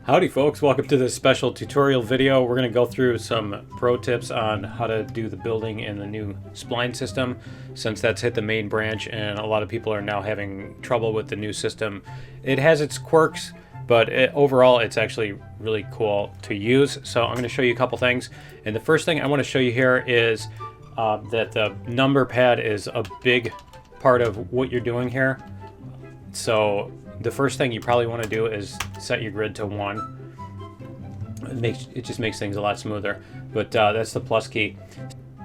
Howdy folks, welcome to this special tutorial video. We're going to go through some pro tips on how to do the building in the new spline system, since that's hit the main branch and a lot of people are now having trouble with the new system. It has its quirks, but overall it's actually really cool to use. So I'm going to show you a couple things. And the first thing I want to show you here is that the number pad is a big part of what you're doing here. So the first thing you probably want to do is set your grid to 1. It just makes things a lot smoother, but that's the plus key.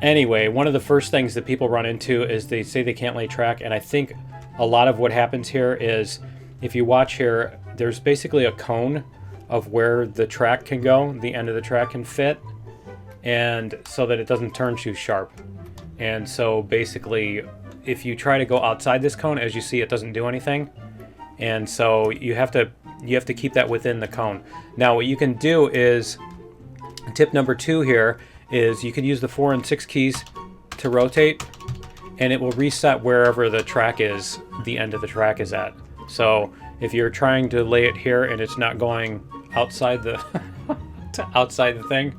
Anyway, one of the first things that people run into is they say they can't lay track, and I think a lot of what happens here is, if you watch here, there's basically a cone of where the track can go, the end of the track can fit, and so that it doesn't turn too sharp. And so basically, if you try to go outside this cone, as you see, it doesn't do anything. And so you have to keep that within the cone. Now what you can do is, tip number 2 here is you can use the 4 and 6 keys to rotate, and it will reset wherever the track is, the end of the track is at. So if you're trying to lay it here and it's not going outside the outside the thing,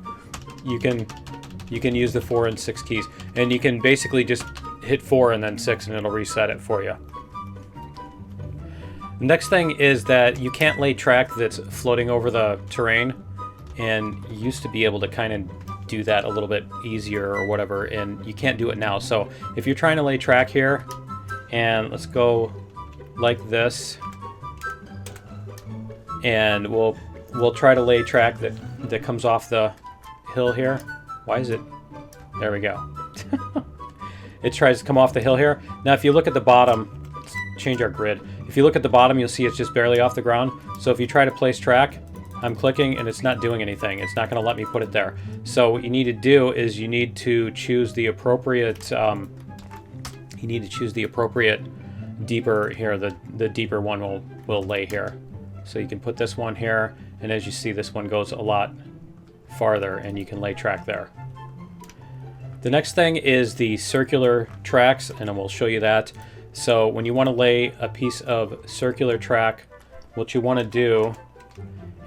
you can use the 4 and 6 keys, and you can basically just hit 4 and then 6 and it'll reset it for you. The next thing is that you can't lay track that's floating over the terrain, and you used to be able to kind of do that a little bit easier or whatever, and you can't do it now. So if you're trying to lay track here, and let's go like this, and we'll try to lay track that comes off the hill here. Why is it? There we go. It tries to come off the hill here. Now if you look at the bottom, let's change our grid. If you look at the bottom, you'll see it's just barely off the ground. So if you try to place track, I'm clicking and it's not doing anything. It's not going to let me put it there. So what you need to do is you need to choose the appropriate deeper here. The deeper one will lay here. So you can put this one here, and as you see, this one goes a lot farther, and you can lay track there. The next thing is the circular tracks, and I will show you that. So when you want to lay a piece of circular track, what you want to do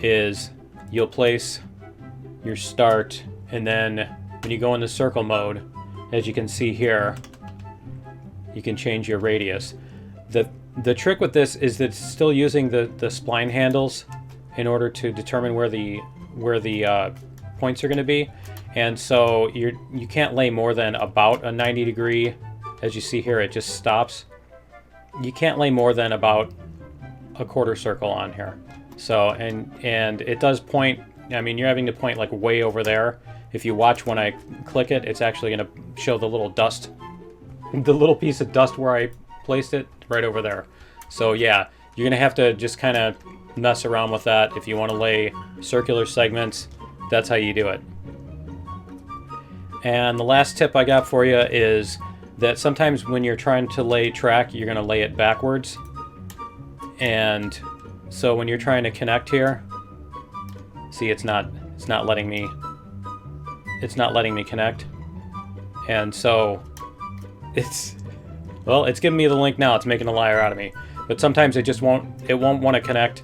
is you'll place your start, and then when you go into circle mode, as you can see here, you can change your radius. The trick with this is that it's still using the spline handles in order to determine where the points are going to be, and so you can't lay more than about a 90 degree. As you see here, it just stops. You can't lay more than about a quarter circle on here. So, and it does point, I mean, you're having to point like way over there. If you watch when I click it, it's actually going to show the little dust, the little piece of dust where I placed it right over there. So yeah, you're going to have to just kind of mess around with that. If you want to lay circular segments, that's how you do it. And the last tip I got for you is that sometimes when you're trying to lay track, you're going to lay it backwards. And so when you're trying to connect here, see, it's not letting me connect. And so it's giving me the link now. It's making a liar out of me. But sometimes it won't want to connect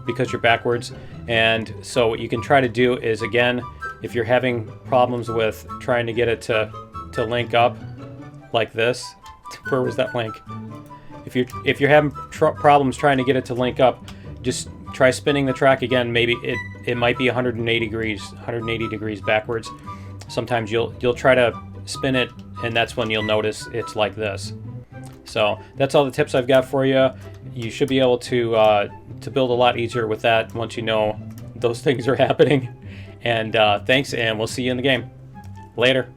because you're backwards. And so what you can try to do is, again, if you're having problems with trying to get it to link up like this, where was that link? If you're having problems trying to get it to link up, just try spinning the track again. Maybe it might be 180 degrees backwards. Sometimes you'll try to spin it, and that's when you'll notice it's like this. So that's all the tips I've got for you. You should be able to build a lot easier with that once you know those things are happening. And thanks, and we'll see you in the game. Later.